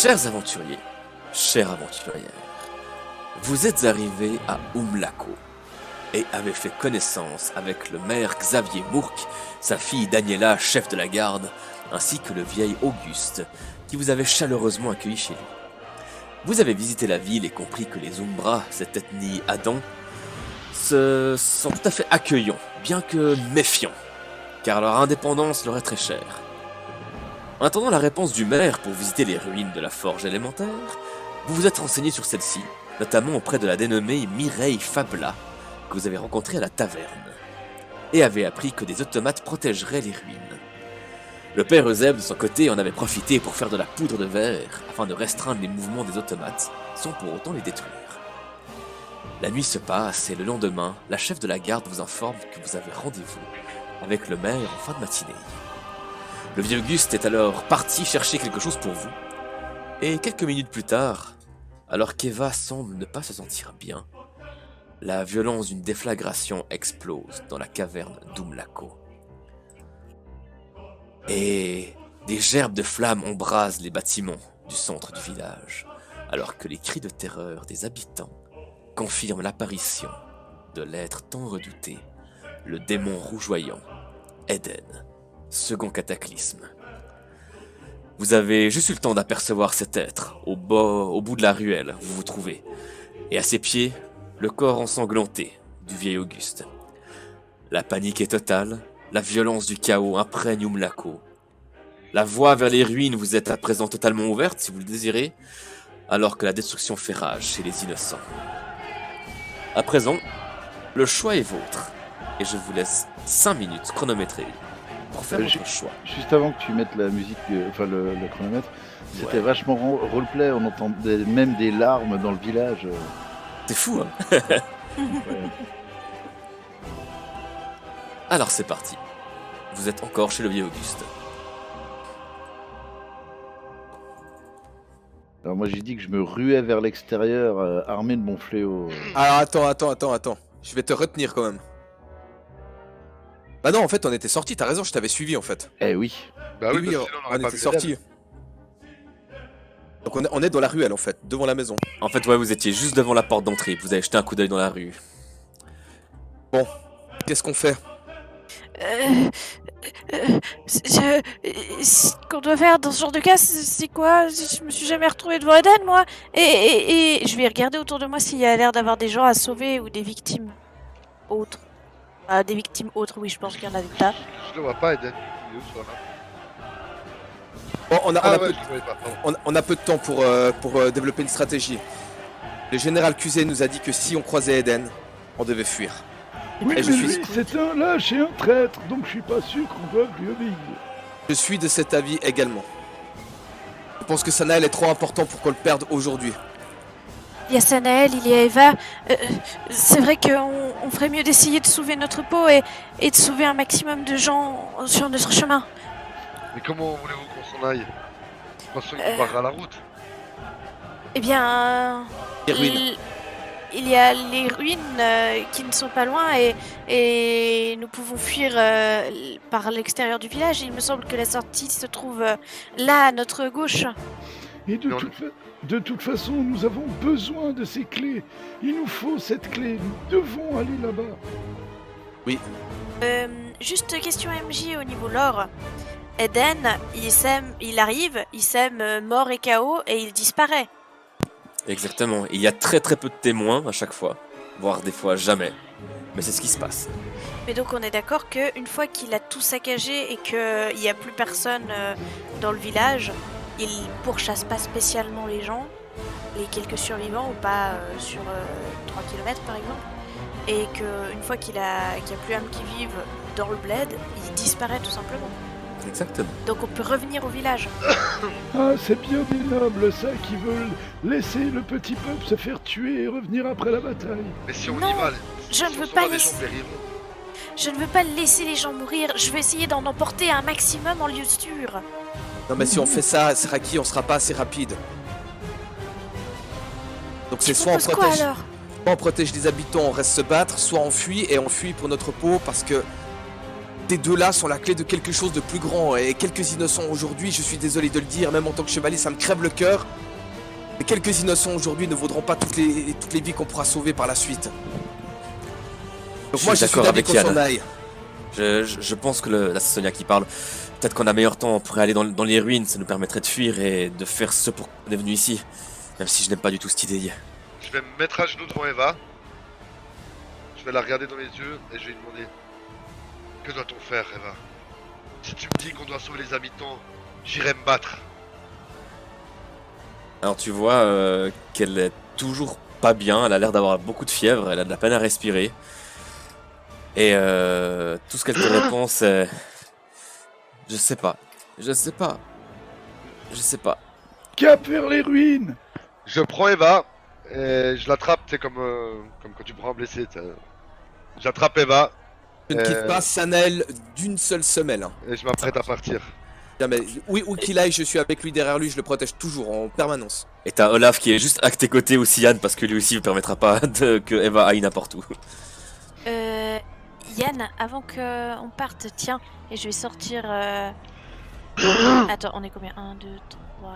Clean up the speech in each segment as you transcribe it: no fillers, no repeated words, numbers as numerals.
Chers aventuriers, chères aventurières, vous êtes arrivés à Umlako et avez fait connaissance avec le maire Xavier Mourk, sa fille Daniela, chef de la garde, ainsi que le vieil Auguste, qui vous avait chaleureusement accueilli chez lui. Vous avez visité la ville et compris que les Umbra, cette ethnie Adam, sont tout à fait accueillants, bien que méfiants, car leur indépendance leur est très chère. En attendant la réponse du maire pour visiter les ruines de la forge élémentaire, vous vous êtes renseigné sur celle-ci, notamment auprès de la dénommée Mireille Fabla, que vous avez rencontrée à la taverne, et avez appris que des automates protégeraient les ruines. Le père Euseb, de son côté, en avait profité pour faire de la poudre de verre, afin de restreindre les mouvements des automates, sans pour autant les détruire. La nuit se passe, et le lendemain, la chef de la garde vous informe que vous avez rendez-vous avec le maire en fin de matinée. Le vieux Auguste est alors parti chercher quelque chose pour vous, et quelques minutes plus tard, alors qu'Eva semble ne pas se sentir bien, la violence d'une déflagration explose dans la caverne d'Umlako. Et des gerbes de flammes embrasent les bâtiments du centre du village, alors que les cris de terreur des habitants confirment l'apparition de l'être tant redouté, le démon rougeoyant, Eden, second cataclysme. Vous avez juste eu le temps d'apercevoir cet être, au bout de la ruelle où vous vous trouvez, et à ses pieds, le corps ensanglanté du vieil Auguste. La panique est totale, la violence du chaos imprègne Umlako. La voie vers les ruines vous est à présent totalement ouverte si vous le désirez, alors que la destruction fait rage chez les innocents. À présent, le choix est vôtre, et je vous laisse 5 minutes chronométrées pour faire votre choix. Juste avant que tu mettes la musique, le chronomètre, c'était vachement roleplay, on entendait même des larmes dans le village. C'est fou, hein. Alors c'est parti. Vous êtes encore chez le vieux Auguste. Alors moi j'ai dit que je me ruais vers l'extérieur armé de mon fléau. Alors attends. Je vais te retenir quand même. Bah non, en fait on était sortis, t'as raison, je t'avais suivi en fait. Eh oui. Bah oui, parce que sinon, on aurait on pas était vu sortis. Donc on est dans la ruelle en fait, devant la maison. En fait, ouais, vous étiez juste devant la porte d'entrée, vous avez jeté un coup d'œil dans la rue. Bon, qu'est-ce qu'on fait? Ce qu'on doit faire dans ce genre de cas, c'est quoi? Je me suis jamais retrouvée devant Eden, moi. Et je vais regarder autour de moi s'il y a l'air d'avoir des gens à sauver ou des victimes autres. Ah, des victimes autres, oui, je pense qu'il y en a des tas. Je le vois pas, Eden. Il est où, ce soir-là? Bon, Je on a peu de temps pour développer une stratégie. Le général Cusé nous a dit que si on croisait Eden, on devait fuir. Oui, Et mais lui, c'est un lâche et un traître, donc je suis pas sûr qu'on doive lui obéir. Je suis de cet avis également. Je pense que Sanael est trop important pour qu'on le perde aujourd'hui. Il y a Sanael, il y a Eva. C'est vrai qu'on ferait mieux d'essayer de sauver notre peau et de sauver un maximum de gens sur notre chemin. Mais comment voulez-vous qu'on s'en aille? Pensons qu'on barre à la route. Eh bien, Les ruines. il y a les ruines qui ne sont pas loin et nous pouvons fuir par l'extérieur du village. Il me semble que la sortie se trouve là, à notre gauche. Et de toute façon, nous avons besoin de ces clés. Il nous faut cette clé. Nous devons aller là-bas. Oui. Juste question MJ au niveau lore. Eden, il arrive, il sème mort et chaos et il disparaît. Exactement, il y a très peu de témoins à chaque fois, voire des fois jamais. Mais c'est ce qui se passe. Mais donc on est d'accord qu'une fois qu'il a tout saccagé et qu'il n'y a plus personne dans le village, il pourchasse pas spécialement les gens, les quelques survivants ou pas sur 3 km par exemple, et qu'une fois qu'il y a plus âme qui vive dans le bled, il disparaît tout simplement. Exactement. Donc on peut revenir au village. Ah, c'est bien des nobles, ça, qui veulent laisser le petit peuple se faire tuer et revenir après la bataille. Mais si on Non, y va, je ne si veux on s'en pas va, les laisser- gens périront. Je ne veux pas laisser les gens mourir, je veux essayer d'en emporter un maximum en lieu sûr. Non mais si on fait ça, Seraki, on sera pas assez rapide. Donc c'est Tu soit on proposes quoi protège, alors? soit on protège les habitants, on reste se battre, soit on fuit et on fuit pour notre peau parce que Ces deux-là sont la clé de quelque chose de plus grand. Et quelques innocents aujourd'hui, je suis désolé de le dire, même en tant que chevalier, ça me crève le cœur. Mais quelques innocents aujourd'hui ne vaudront pas toutes les vies qu'on pourra sauver par la suite. Donc moi, je suis d'avis qu'on s'en aille. Je pense que la Sonia qui parle, peut-être qu'en un meilleur temps, on pourrait aller dans les ruines, ça nous permettrait de fuir et de faire ce pour qu'on est venu ici. Même si je n'aime pas du tout cette idée. Je vais me mettre à genoux devant Eva. Je vais la regarder dans les yeux et je vais lui demander: que doit-on faire, Eva? Si tu me dis qu'on doit sauver les habitants, j'irai me battre. Alors tu vois qu'elle est toujours pas bien, elle a l'air d'avoir beaucoup de fièvre, elle a de la peine à respirer. Et tout ce qu'elle te répond c'est... Je sais pas. Cap vers les ruines. Je prends Eva et je l'attrape, c'est comme quand tu prends un blessé. J'attrape Eva Je ne quitte pas Sanael d'une seule semelle. Hein. et je m'apprête à partir. Jamais. Oui, où qu'il aille, je suis avec lui derrière lui, je le protège toujours en permanence. Et t'as Olaf qui est juste à tes côtés aussi, Yann, parce que lui aussi ne permettra pas que Eva aille n'importe où. Yann, avant qu'on parte, tiens, et je vais sortir... Attends, on est combien? 1, 2, 3,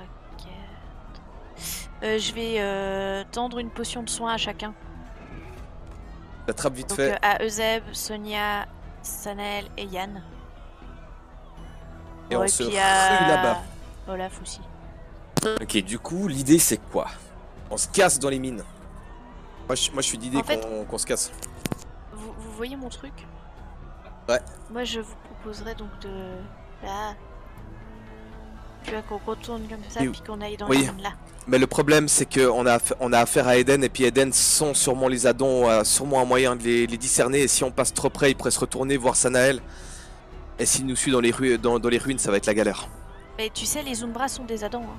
4... je vais tendre une potion de soin à chacun. T'attrapes vite Donc fait. à Euseb, Sonia, Sanael et Yann. Et on et se puis rue là-bas. Olaf aussi. Ok, du coup, l'idée c'est quoi? On se casse dans les mines. Moi je suis d'idée En fait- qu'on se casse. Vous voyez mon truc? Ouais. Moi je vous proposerais donc de... Là... Tu vois qu'on retourne comme ça, Et- puis qu'on aille dans oui. les mines là. Mais le problème c'est qu'on a affaire à Eden et puis Eden sont sûrement les addons, a sûrement un moyen de les discerner et si on passe trop près, il pourrait se retourner voir Sanael. Et s'il nous suit dans les ruines, ça va être la galère. Mais tu sais, les Umbras sont des Adans. Hein.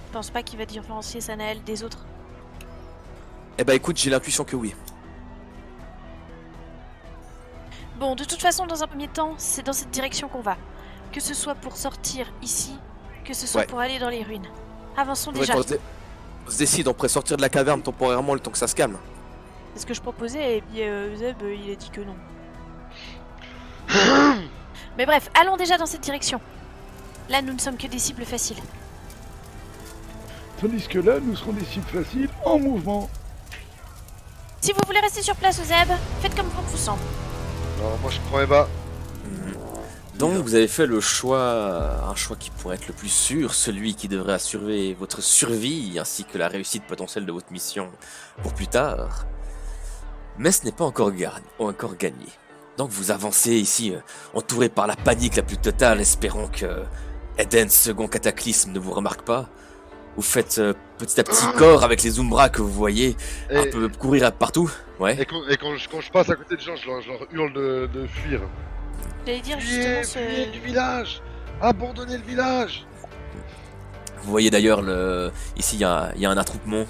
Je pense pas qu'il va différencier Sanael des autres. Eh bah écoute, j'ai l'intuition que oui. Bon, de toute façon, dans un premier temps, c'est dans cette direction qu'on va. Que ce soit pour sortir ici, que ce soit Ouais. pour aller dans les ruines. Avançons Ouais, déjà. on se décide, on pourrait sortir de la caverne temporairement le temps que ça se calme. C'est ce que je proposais, et puis Zeb, il a dit que non. Mais bref, allons déjà dans cette direction. Là, nous ne sommes que des cibles faciles. Tandis que là, nous serons des cibles faciles en mouvement. Si vous voulez rester sur place, Zeb, faites comme bon vous semble. Alors moi je prends Eva. Donc vous avez fait le choix, un choix qui pourrait être le plus sûr, celui qui devrait assurer votre survie ainsi que la réussite potentielle de votre mission pour plus tard. Mais ce n'est pas encore gagné. Donc vous avancez ici, entouré par la panique la plus totale, espérant que Eden's second cataclysme ne vous remarque pas. Vous faites petit à petit corps avec les Umbras que vous voyez un Et, peu courir partout. Ouais. et quand je passe à côté de gens, je leur hurle de fuir. J'allais dire justement Fuyez ce... du village. Abandonnez le village. Vous voyez d'ailleurs ici il y a un attroupement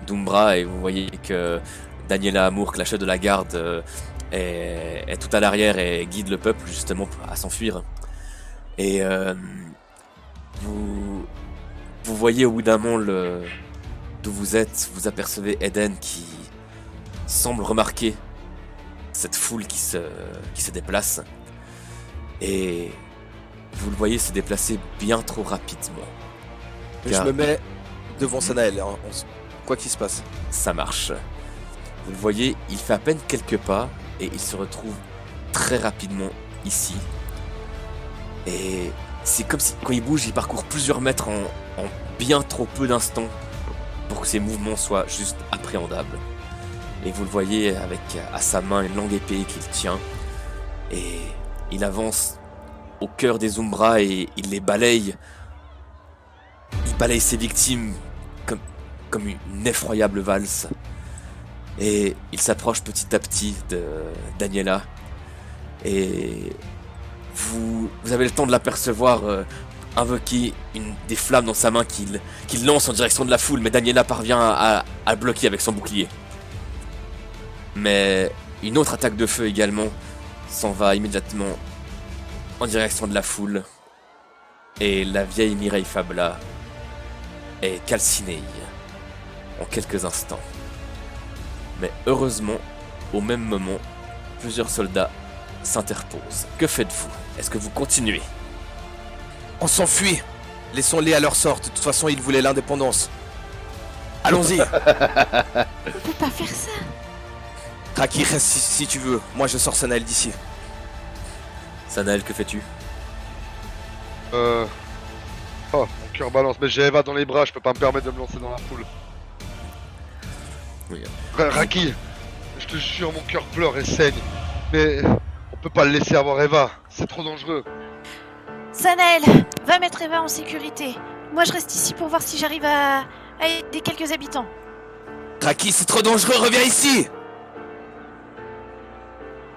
d'Umbra et vous voyez que Daniela Amour, la chef de la garde, est tout à l'arrière et guide le peuple justement à s'enfuir. Et vous voyez au bout d'un moment d'où vous êtes, vous apercevez Eden qui semble remarquer cette foule qui se déplace. Et vous le voyez se déplacer bien trop rapidement. Je me mets devant Sanael, hein, quoi qu'il se passe. Ça marche. Vous le voyez, il fait à peine quelques pas et il se retrouve très rapidement ici. Et c'est comme si quand il bouge, il parcourt plusieurs mètres en bien trop peu d'instants pour que ses mouvements soient juste appréhendables. Et vous le voyez avec à sa main une longue épée qu'il tient. Et il avance au cœur des Umbras et il les balaye. Il balaye ses victimes comme une effroyable valse. Et il s'approche petit à petit de Daniela. Et vous avez le temps de l'apercevoir invoquer des flammes dans sa main qu'il lance en direction de la foule. Mais Daniela parvient à bloquer avec son bouclier. Mais une autre attaque de feu également s'en va immédiatement en direction de la foule. Et la vieille Mireille Fabla est calcinée en quelques instants. Mais heureusement, au même moment, plusieurs soldats s'interpose. Que faites-vous? Est-ce que vous continuez? On s'enfuit. Laissons-les à leur sort. De toute façon, ils voulaient l'indépendance. Allons-y. On peut pas faire ça. Raki, reste si tu veux. Moi, je sors Sanael d'ici. Sanael, que fais-tu? Oh, mon cœur balance, mais j'ai Eva dans les bras, je peux pas me permettre de me lancer dans la foule. Oui. Raki, je te jure, mon cœur pleure et saigne. Mais on peut pas le laisser avoir Eva, c'est trop dangereux. Sanael, va mettre Eva en sécurité. Moi, je reste ici pour voir si j'arrive à aider quelques habitants. Raki, c'est trop dangereux, reviens ici.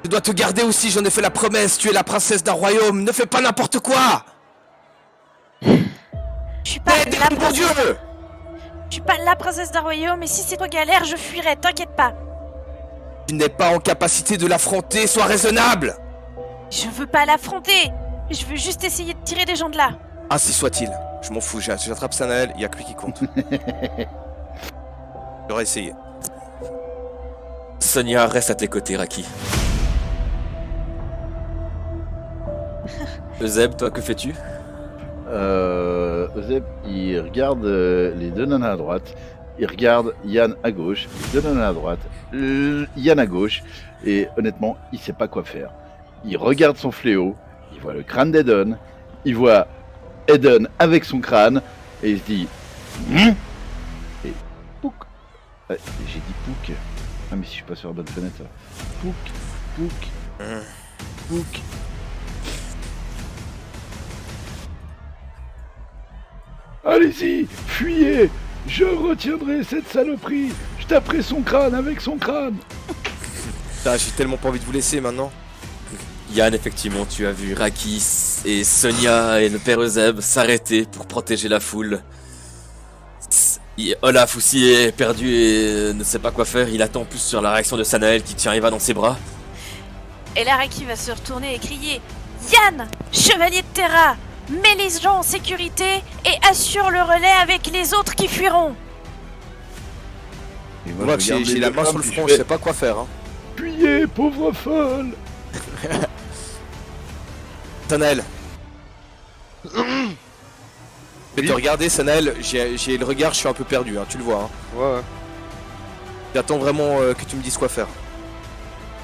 Je dois te garder aussi, j'en ai fait la promesse. Tu es la princesse d'un royaume, ne fais pas n'importe quoi. Je suis pas Aide, la mon princesse. Dieu. Je suis pas la princesse d'un royaume, et si c'est toi galère, je fuirai, t'inquiète pas. Tu n'es pas en capacité de l'affronter, sois raisonnable. Je veux pas l'affronter. Je veux juste essayer de tirer des gens de là. Ainsi soit-il. Je m'en fous, j'attrape Sanael, il y a que lui qui compte. J'aurais essayé. Sonia reste à tes côtés, Raki. Euseb, toi, que fais-tu? Euseb, il regarde les deux nanas à droite, il regarde Yann à gauche, les deux nanas à droite, Yann à gauche, et honnêtement, il sait pas quoi faire. Il regarde son fléau, il voit le crâne d'Eden, il voit Eden avec son crâne, et il se dit et pouc. Ouais, j'ai dit pouc. Ah, mais si je suis pas sur la bonne fenêtre, ça. Pouc, pouc, pouc. Allez-y, fuyez. Je retiendrai cette saloperie. Je taperai son crâne avec son crâne. Putain, j'ai tellement pas envie de vous laisser maintenant. Yann, effectivement, tu as vu Raki et Sonia et le père Euseb s'arrêter pour protéger la foule. Olaf aussi est perdu et ne sait pas quoi faire. Il attend plus sur la réaction de Sanael qui tient Eva dans ses bras. Et là, Raki va se retourner et crier Yann, chevalier de Terra, mets les gens en sécurité et assure le relais avec les autres qui fuiront. Et Moi, je regarde j'ai les la deux main sur femmes, le puis front, je je fais, sais pas quoi faire. Hein. Fuyez, pauvre folle. Sanael. Je vais te regarder, Sanael, j'ai le regard, je suis un peu perdu, hein, tu le vois. Hein. Ouais. J'attends vraiment que tu me dises quoi faire.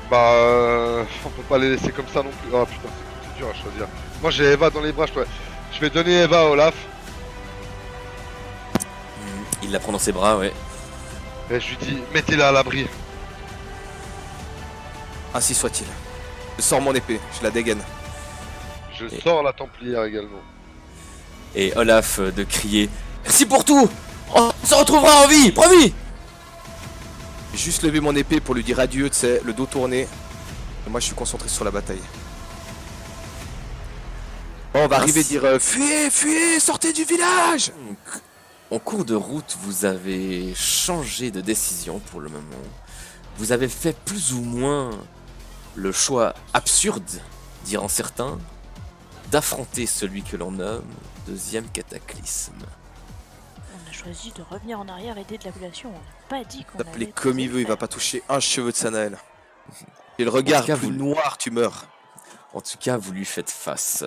Bah, on peut pas les laisser comme ça non plus. Oh putain, c'est dur à choisir. Moi j'ai Eva dans les bras, je vais donner Eva à Olaf. Il la prend dans ses bras, ouais. Et je lui dis, mettez-la à l'abri. Ainsi soit-il. Je sors mon épée, je la dégaine. Je sors la Templière également. Et Olaf de crier « Merci pour tout! On se retrouvera en vie, promis !» J'ai juste levé mon épée pour lui dire adieu, tu sais, le dos tourné. Et moi je suis concentré sur la bataille. Bon, on va arriver et dire fuyez, fuyez, sortez du village! En cours de route, vous avez changé de décision pour le moment. Vous avez fait plus ou moins le choix absurde, diront certains, d'affronter celui que l'on nomme deuxième cataclysme. On a choisi de revenir en arrière et aider de la population. On n'a pas dit qu'on T'appelez allait comme il veut, il va pas toucher un cheveu de Sanael. Et le regard En tout cas, plus vous- noir, tu meurs. En tout cas, vous lui faites face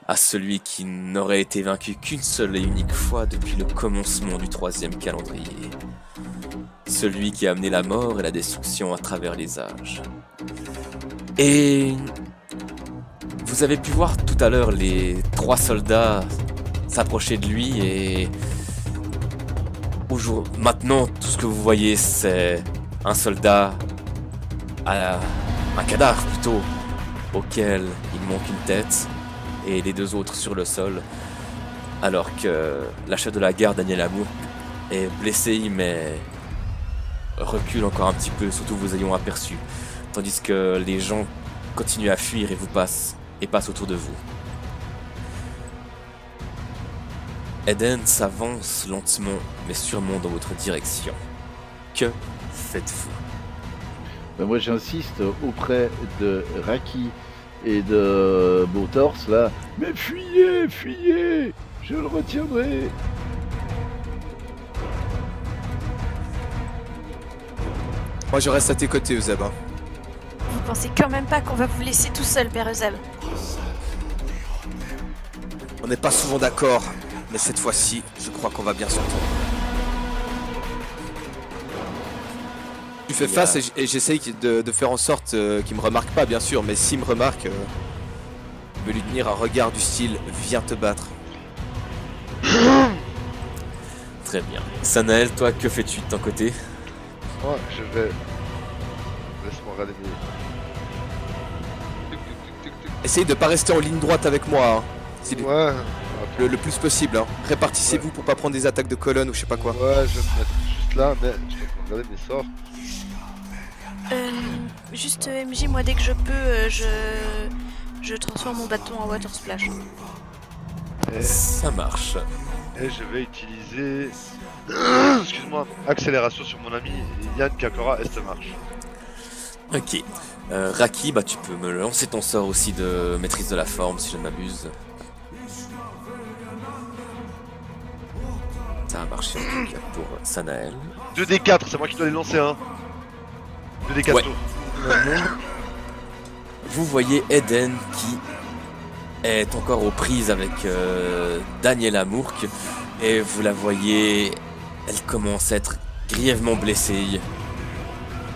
à celui qui n'aurait été vaincu qu'une seule et unique fois depuis le commencement du troisième calendrier. Celui qui a amené la mort et la destruction à travers les âges. Et vous avez pu voir tout à l'heure les 3 soldats s'approcher de lui et maintenant tout ce que vous voyez c'est un soldat, un cadavre plutôt, auquel il manque une tête et les 2 autres sur le sol, alors que la chef de la garde Daniel Amour est blessée mais recule encore un petit peu, surtout vous ayant aperçu, tandis que les gens continuent à fuir et passent autour de vous. Eden s'avance lentement mais sûrement dans votre direction. Que faites-vous? Ben moi j'insiste auprès de Raki et de Beau Torse là. Mais fuyez, fuyez. Je le retiendrai. Moi je reste à tes côtés, Euseb. Hein. Vous pensez quand même pas qu'on va vous laisser tout seul, Père Euseb? On n'est pas souvent d'accord, mais cette fois-ci, je crois qu'on va bien s'entendre. Tu fais face et j'essaye de faire en sorte qu'il me remarque pas, bien sûr, mais s'il me remarque, je vais lui tenir un regard du style « Viens te battre ». Très bien. Sanael, toi, que fais-tu de ton côté? Moi, je vais. Laisse-moi regarder mes. Essayez de pas rester en ligne droite avec moi, hein. C'est Ouais. le plus possible, hein. Répartissez-vous pour pas prendre des attaques de colonne ou je sais pas quoi. Ouais, je vais me mettre juste là, mais je vais regarder mes sorts. Juste MJ, moi dès que je peux, je transforme mon bâton en water splash. Ça marche. Et je vais utiliser. Excuse-moi, accélération sur mon ami Yann Kakora et ça marche. Ok. Raki, bah tu peux me lancer ton sort aussi de maîtrise de la forme si je ne m'abuse. Ça a marché en tout cas pour Sanael. 2d4, c'est moi qui dois les lancer, hein. 2d4 Ouais. tours. Vous voyez Eden qui est encore aux prises avec Daniela Mourk et vous la voyez, elle commence à être grièvement blessée.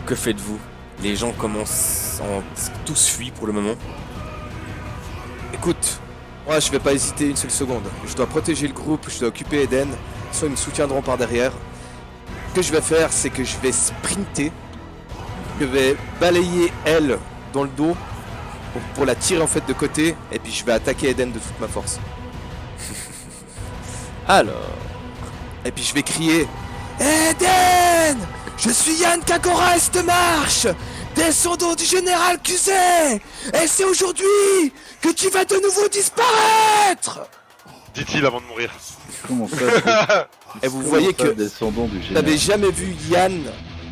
Que faites-vous? Les gens commencent en tous fuient pour le moment. Écoute, moi je vais pas hésiter une seule seconde. Je dois protéger le groupe, je dois occuper Eden. Soit ils me soutiendront par derrière. Ce que je vais faire, c'est que je vais sprinter. Je vais balayer elle dans le dos pour la tirer en fait de côté. Et puis je vais attaquer Eden de toute ma force. Alors, Et puis je vais crier Eden! Je suis Yann Kakora Estemarche, descendant du général Cusé! Et c'est aujourd'hui que tu vas de nouveau disparaître! Dit-il avant de mourir. Comment ça? Et vous voyez que descendant du vous général. n'avez jamais vu Yann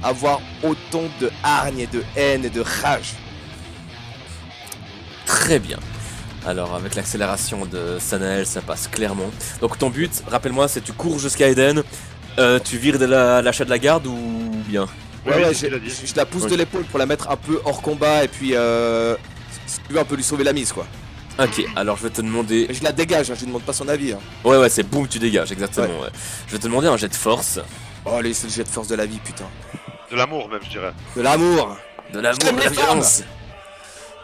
avoir autant de hargne et de haine et de rage. très bien. Alors avec l'accélération de Sanael, ça passe clairement. Donc ton but, rappelle-moi, c'est tu cours jusqu'à Eden, tu vires de l'achat de la garde ou bien? Ouais, c'est ce qu'il a dit. je la pousse de l'épaule pour la mettre un peu hors combat et puis si tu veux un peu lui sauver la mise quoi. Ok, alors je vais te demander... Mais je la dégage, hein, je lui demande pas son avis. Hein. Ouais, c'est boum, tu dégages, exactement. Ouais. Je vais te demander un jet de force. Oh allez, c'est le jet de force de la vie putain. De l'amour même, je dirais. De l'amour. De l'amour, Je t'aime de la les femmes. violence.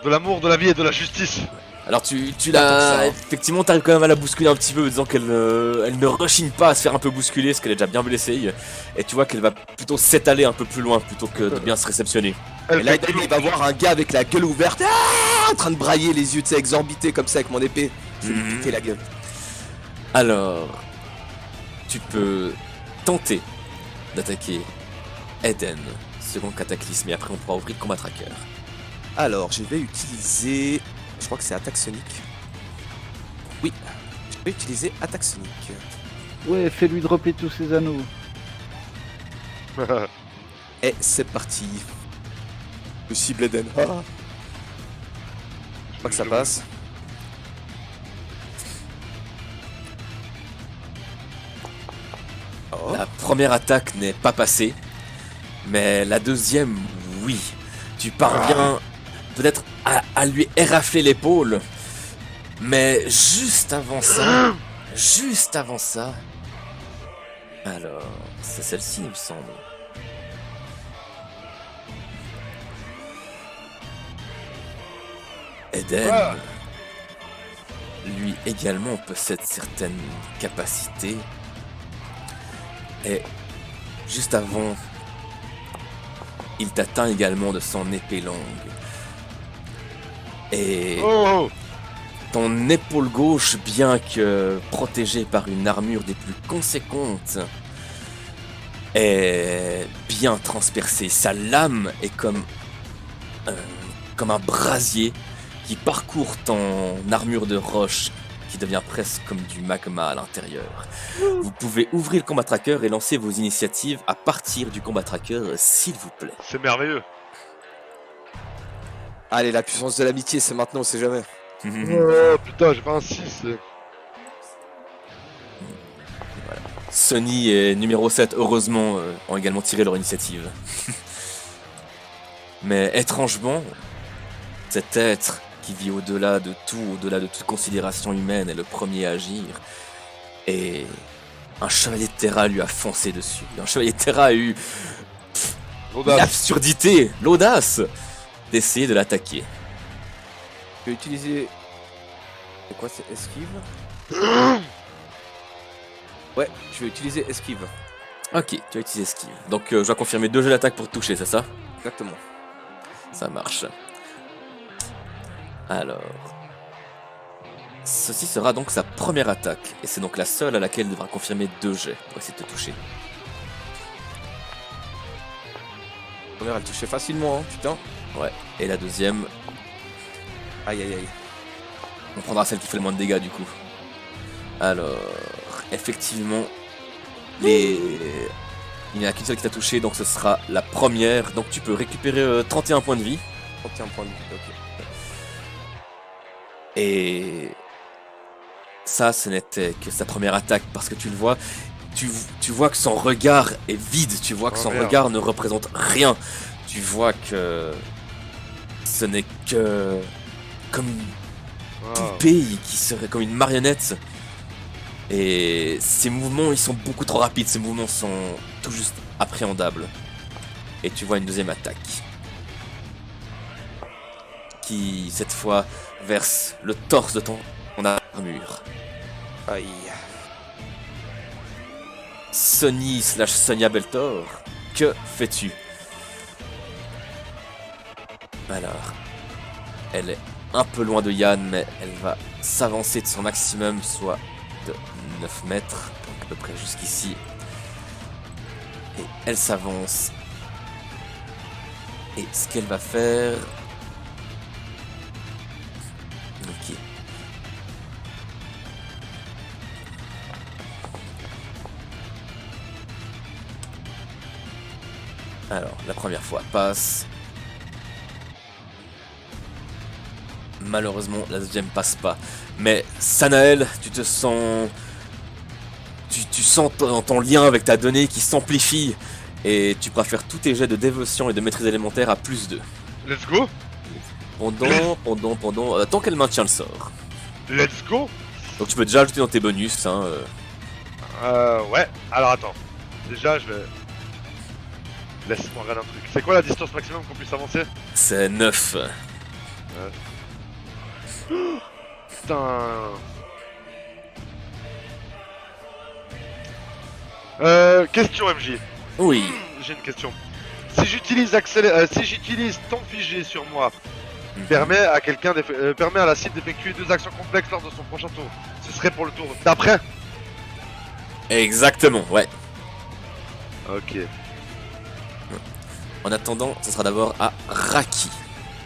De l'amour, de la vie et de la justice. Alors tu Pas tant que l'as... ça, hein. Effectivement, t'arrives quand même à la bousculer un petit peu, disant qu'elle elle ne rechigne pas à se faire un peu bousculer, parce qu'elle est déjà bien blessée. Et tu vois qu'elle va plutôt s'étaler un peu plus loin, plutôt que de bien se réceptionner. Et Elle là, fait il va voir un gars avec la gueule ouverte, en train de brailler les yeux, tu sais, exorbités comme ça avec mon épée. Je vais lui Mhm. piquer la gueule. Alors, tu peux tenter d'attaquer Eden, second cataclysme, et après on pourra ouvrir combat tracker. Alors, je vais utiliser... Je crois que c'est attaque sonique. Oui, je vais utiliser attaque sonique. Ouais, fais-lui dropper tous ses anneaux. Et c'est parti. Je cible Eden. Ah. Je crois que ça passe. Oh. La première attaque n'est pas passée, mais la deuxième, oui. Tu parviens peut-être à lui érafler l'épaule, mais juste avant ça... Alors, c'est celle-ci, il me semble. Eden, Ah. lui également possède certaines capacités. Et juste avant, il t'atteint également de son épée longue. Et Oh, ton épaule gauche, bien que protégée par une armure des plus conséquentes, est bien transpercée. Sa lame est comme un brasier qui parcourt ton armure de roche, qui devient presque comme du magma à l'intérieur. Vous pouvez ouvrir le combat tracker et lancer vos initiatives à partir du combat tracker, s'il vous plaît. c'est merveilleux. Allez, la puissance de l'amitié, c'est maintenant, on sait jamais. Oh putain, j'ai pas un 6. Sony et numéro 7, heureusement, ont également tiré leur initiative. Mais étrangement, Cet être qui vit au-delà de tout, au-delà de toute considération humaine, est le premier à agir. Et un chevalier de Terra lui a foncé dessus. Un chevalier de Terra a eu L'audace. l'absurdité, l'audace d'essayer de l'attaquer. Je vais utiliser. C'est quoi, c'est esquive? Ouais, je vais utiliser esquive. Ok, tu as utilisé esquive. Donc je dois confirmer 2 jets d'attaque pour te toucher, c'est ça? Exactement. Ça marche. Alors... Ceci sera donc sa première attaque, et c'est donc la seule à laquelle il devra confirmer 2 jets pour essayer de te toucher. La première, elle touchait facilement, hein, putain. Ouais, et la deuxième, Aïe aïe aïe. on prendra celle qui fait le moins de dégâts du coup. Alors, effectivement, il n'y en a qu'une seule qui t'a touché, donc ce sera la première. Donc tu peux récupérer 31 points de vie. 31 points de vie, ok. Et ça, ce n'était que sa première attaque, parce que tu le vois, tu vois que son regard est vide, tu vois que Oh, son merde. regard ne représente rien. Tu vois que ce n'est que comme une Wow. poupée qui serait comme une marionnette. Et ses mouvements, ils sont beaucoup trop rapides, ses mouvements sont tout juste appréhendables. Et tu vois une deuxième attaque. Qui, cette fois, verse le torse de ton armure. Aïe. Sonny / Sonia Beltor, que fais-tu? Alors, elle est un peu loin de Yann, mais elle va s'avancer de son maximum, soit de 9 mètres, donc à peu près jusqu'ici. Et elle s'avance. Et ce qu'elle va faire... Ok. Alors, la première fois passe. Malheureusement, la deuxième passe pas. Mais Sanael, tu te sens... Tu sens ton lien avec ta donnée qui s'amplifie. Et tu pourras faire tous tes jets de dévotion et de maîtrise élémentaire à +2. Let's go. Tant qu'elle maintient le sort. Let's go. Donc tu peux déjà ajouter dans tes bonus. Hein, Ouais. Alors attends. Déjà, je vais... Laisse-moi regarder un truc. C'est quoi la distance maximum qu'on puisse avancer? C'est 9. Putain. Question MJ. Oui. J'ai une question. Si j'utilise temps figé sur moi, Mhm. permet à la cible d'effectuer 2 actions complexes lors de son prochain tour. Ce serait pour le tour d'après. Exactement, ouais. Ok. En attendant, ce sera d'abord à Raki.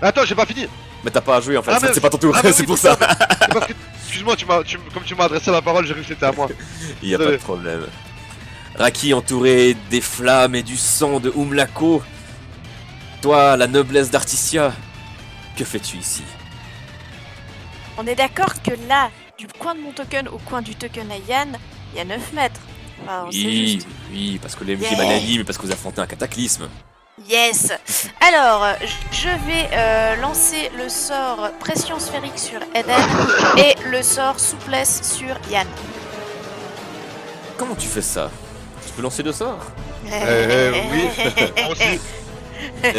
Attends, j'ai pas fini. Mais t'as pas à jouer en fait, Ah, mais- c'est pas ton tour, Ah, bah c'est oui, pour c'est ça. C'est parce que, excuse-moi, comme tu m'as adressé la parole, j'ai cru que c'était à moi. Il y a pas de problème. Raki entouré des flammes et du sang de Umlako. Toi, la noblesse d'Articia, que fais-tu ici? On est d'accord que là, du coin de mon token au coin du token à Yann, il y a 9 mètres. Enfin, c'est Oui, juste. oui, parce que les MJ Yeah. m'animent, mais parce que vous affrontez un cataclysme. Yes. Alors, je vais lancer le sort pression sphérique sur Eden et le sort souplesse sur Yann. Comment tu fais ça? Tu peux lancer 2 sorts? Oui. Moi aussi.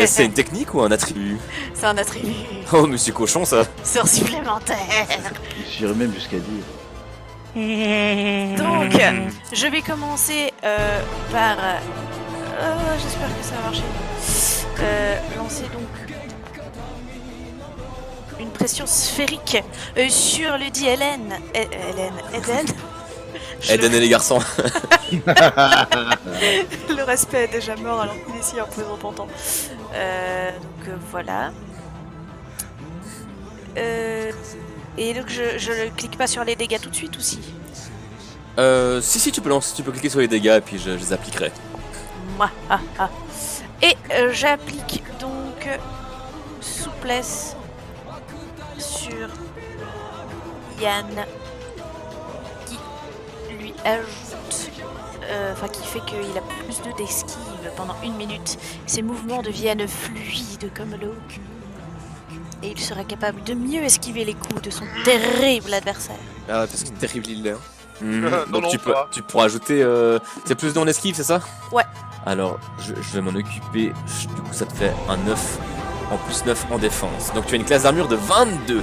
C'est une technique ou un attribut? C'est un attribut. Oh, monsieur cochon, ça. Sort supplémentaire. J'irais même jusqu'à dire. Donc, je vais commencer par... j'espère que ça va marcher. Lancer donc une pression sphérique sur le dit Eden. Eden et les garçons. Le respect est déjà mort alors qu'il est si un peu repentant. Donc voilà. Et donc je ne clique pas sur les dégâts tout de suite aussi. Si, tu peux cliquer sur les dégâts et puis je les appliquerai. Mouah, ah, ah. Et j'applique donc souplesse sur Yann qui lui ajoute, qui fait qu'il a plus d'esquive pendant 1 minute. Ses mouvements deviennent fluides comme l'eau. Et il sera capable de mieux esquiver les coups de son terrible adversaire. Ah, parce que terrible il l'est. Hein. Non, Donc ça va. tu pourras ajouter... C'est plus de en esquive, c'est ça? Ouais. Alors, je vais m'en occuper. Du coup, ça te fait un 9. En plus 9 en défense. Donc tu as une classe d'armure de 22.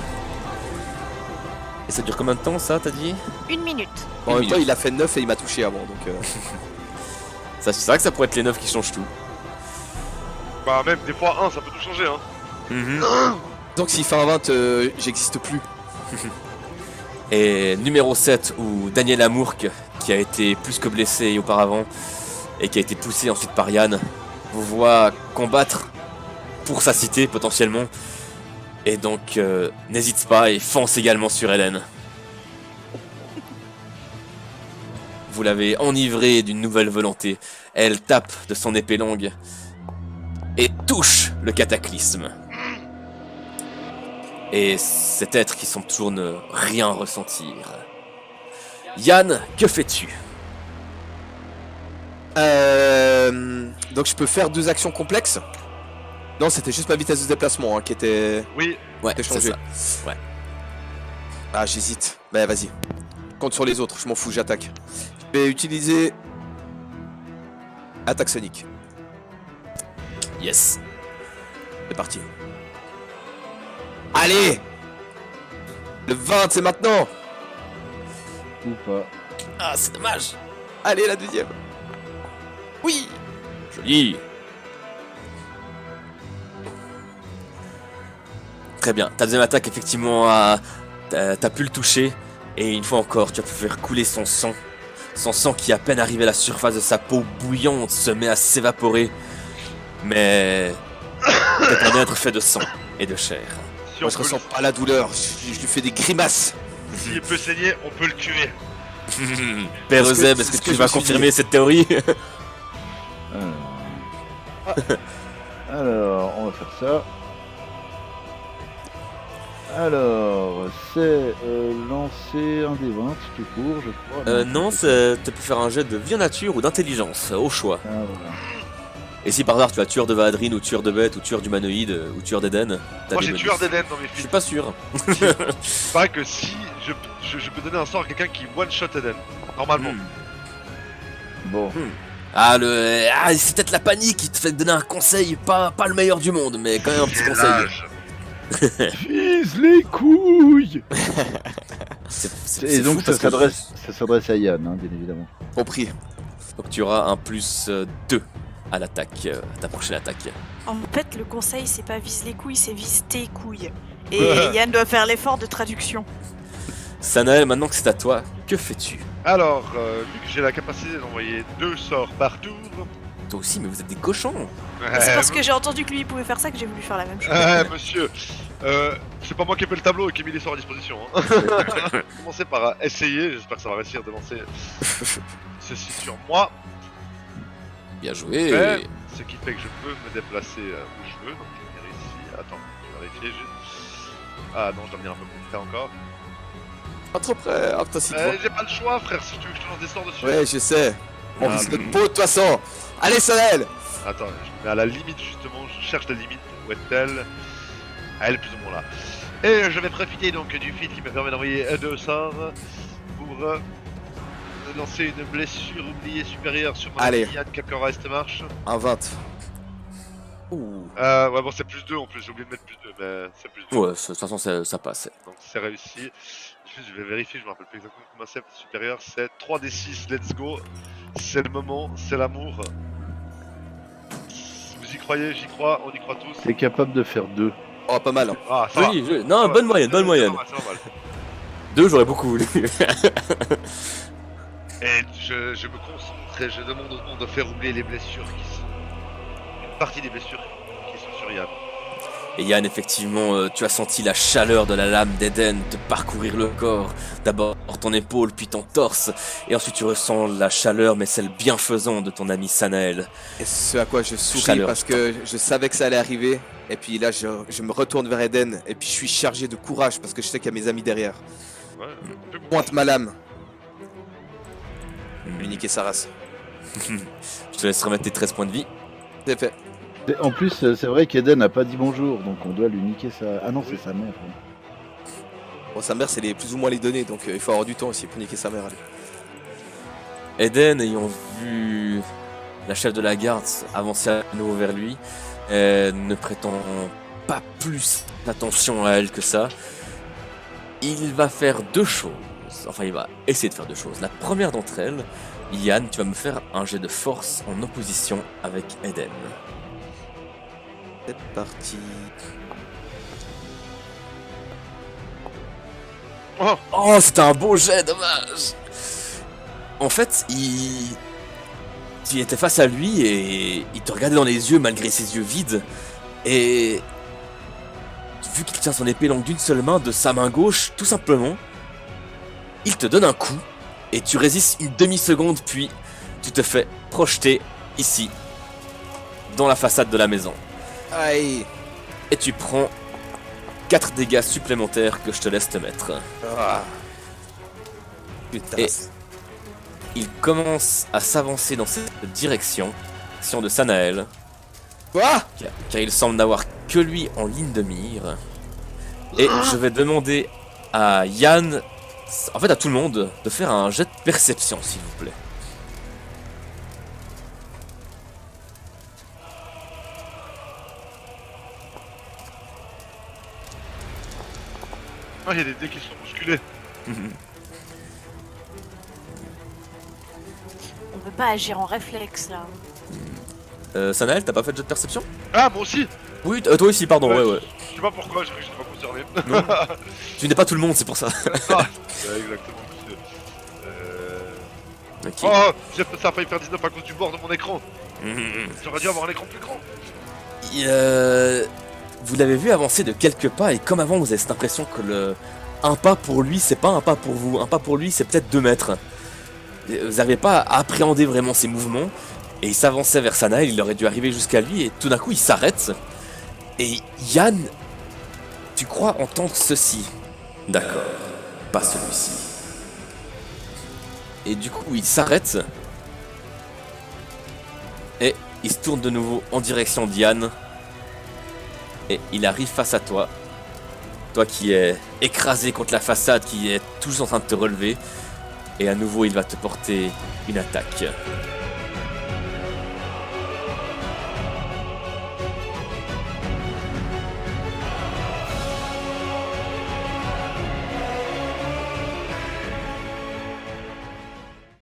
Et ça dure combien de temps, ça, t'as dit? 1 minute. En Une même temps, minute. il a fait 9 et il m'a touché avant, donc... Ça, c'est vrai que ça pourrait être les 9 qui changent tout. Bah, même des fois 1, ça peut tout changer, hein. Donc s'il fait un 20, j'existe plus. Et numéro 7, où Daniel Amourk, qui a été plus que blessé auparavant, et qui a été poussé ensuite par Yann, vous voit combattre pour sa cité potentiellement. Et donc n'hésite pas et fonce également sur Hélène. Vous l'avez enivrée d'une nouvelle volonté. Elle tape de son épée longue et touche le cataclysme. Et cet être qui semble toujours ne rien ressentir. Yann, que fais-tu? Donc je peux faire 2 actions complexes. Non, c'était juste ma vitesse de déplacement hein, qui était... Oui, Ouais, T'es c'est changé. ça. Ouais. Ah, j'hésite. Bah vas-y. Compte sur les autres, je m'en fous, j'attaque. Je vais utiliser... Attaque sonique. Yes. C'est parti. Allez! Le 20, c'est maintenant! Ou pas. Ah, c'est dommage. Allez, la deuxième! Oui! Joli. Très bien. Ta deuxième attaque, effectivement, t'as pu le toucher. Et une fois encore, tu as pu faire couler son sang. Son sang qui, à peine arrivé à la surface de sa peau bouillante, se met à s'évaporer. Mais c'est un être fait de sang et de chair. si Moi, on je peut ressens pas la douleur, je lui fais des grimaces. s'il peut saigner, on peut le tuer. Père Est-ce que- Euseb, est-ce c'est que ce tu que je vas me suis confirmer cette théorie? Alors, on va faire ça. Alors, c'est lancer un des 20 tout court, je crois. Non, tu peux faire un jet de vie en nature ou d'intelligence, au choix. Ah, voilà. Et si par hasard tu as tueur de Valadrine ou tueur de bête ou tueur d'humanoïde ou tueur d'Eden, t'as Moi des j'ai bonus. tueur d'Eden dans mes Je suis films. pas sûr. Il paraît que si je peux donner un sort à quelqu'un qui one-shot Eden. Normalement. Bon, C'est peut-être la panique qui te fait donner un conseil, pas le meilleur du monde, mais quand même un petit J'ai conseil. l'âge. Vise les couilles. et donc fou ça parce que- s'adresse à Yann, hein, bien évidemment. Compris. Donc tu auras un plus 2 à l'attaque, à ta prochaine attaque. En fait, le conseil, c'est pas vise les couilles, c'est vise tes couilles. Et Yann doit faire l'effort de traduction. Sanael, maintenant que c'est à toi, que fais-tu? Alors, vu que j'ai la capacité d'envoyer 2 sorts par tour. Toi aussi, mais vous êtes des cochons. C'est parce que j'ai entendu que lui il pouvait faire ça que j'ai voulu faire la même chose. Monsieur, c'est pas moi qui ai fait le tableau et qui ai mis les sorts à disposition. Hein. Commencer par essayer, j'espère que ça va réussir de lancer ceci sur moi. Bien joué. Mais, ce qui fait que je peux me déplacer où je veux, donc je vais venir ici. Attends, je vais vérifier juste. Ah non, je dois venir un peu plus près encore. Pas trop près. Ah putain, si tu vois. J'ai pas le choix, frère, si tu veux que je te lance des sorts dessus. Ouais, je sais. On Ah, vise notre peau de toute façon. Allez, Sanel! Attends, je me mets à la limite justement, je cherche la limite, où est-elle? Ah, elle est plus ou moins là. Et je vais profiter donc du feat qui me permet d'envoyer 2 sorts pour lancer une blessure oubliée supérieure sur mon Allez. Yann, quelqu'un reste marche. Un 20. Ouh. Ouais, bon, c'est plus 2 en plus, j'ai oublié de mettre plus 2, mais c'est plus 2. Ouais, de toute façon, ça passe. Donc c'est réussi. Juste, je vais vérifier, je me rappelle plus exactement comment c'est. Supérieur, c'est 3d6, let's go. C'est le moment, c'est l'amour. Vous y croyez, j'y crois, on y croit tous. T'es capable de faire 2. Oh, pas mal. Hein. Ah, ça va. Joli, joli. Non, Ça bonne va. moyenne, bonne C'est moyenne. normal, c'est normal. 2, j'aurais beaucoup voulu. Et je me concentre et je demande au monde de faire oublier les blessures qui sont... Une partie des blessures qui sont sur Yann. Et Yann, effectivement, tu as senti la chaleur de la lame d'Eden te parcourir le corps. D'abord ton épaule, puis ton torse. Et ensuite tu ressens la chaleur, mais celle bienfaisante de ton ami Sanael. Et ce à quoi je souris Chaleur. parce que je savais que ça allait arriver. Et puis là, je me retourne vers Eden. Et puis je suis chargé de courage parce que je sais qu'il y a mes amis derrière. Ouais, un peu beaucoup. Pointe ma lame. Je vais niquer sa race. Je te laisse remettre tes 13 points de vie. C'est fait. En plus, c'est vrai qu'Eden n'a pas dit bonjour, donc on doit lui niquer sa... Ah non, c'est sa mère. Bon, sa mère, c'est plus ou moins les données, donc il faut avoir du temps aussi pour niquer sa mère. Allez. Eden, ayant vu la chef de la garde avancer à nouveau vers lui, ne prétend pas plus d'attention à elle que ça. Il va faire deux choses. Enfin, il va essayer de faire deux choses. La première d'entre elles, Yann, tu vas me faire un jet de force en opposition avec Eden. C'est parti. Oh, Oh, c'était un beau jet, dommage. En fait, tu étais face à lui et il te regardait dans les yeux malgré ses yeux vides. Et vu qu'il tient son épée longue d'une seule main, de sa main gauche, tout simplement, il te donne un coup et tu résistes une demi-seconde, puis tu te fais projeter ici, dans la façade de la maison. Aïe. Et tu prends 4 dégâts supplémentaires que je te laisse te mettre. Ah. Putain. Et il commence à s'avancer dans cette direction de Sanael, Quoi? car il semble n'avoir que lui en ligne de mire. Et je vais demander à Yann, en fait à tout le monde, de faire un jet de perception, s'il vous plaît. il y a des dés qui sont bousculés. On peut pas agir en réflexe là. Sanael, t'as pas fait de jet de perception? Ah, moi aussi. Oui, toi aussi, pardon, ouais. Je sais pas pourquoi, je crois que je n'étais pas concerné. Tu n'es pas tout le monde, c'est pour ça. Ah, exactement. Ok. Oh, ça a failli faire 19 à cause du bord de mon écran. J'aurais dû avoir un écran plus grand. Vous l'avez vu avancer de quelques pas et comme avant vous avez cette impression que un pas pour lui c'est pas un pas pour vous, un pas pour lui c'est peut-être 2 mètres. Vous n'arrivez pas à appréhender vraiment ses mouvements et il s'avançait vers Sanael, il aurait dû arriver jusqu'à lui et tout d'un coup il s'arrête et Yann, tu crois entendre ceci. D'accord, pas celui-ci. Et du coup il s'arrête et il se tourne de nouveau en direction d'Yann. Et il arrive face à toi. Toi qui es écrasé contre la façade, qui est toujours en train de te relever. Et à nouveau, il va te porter une attaque.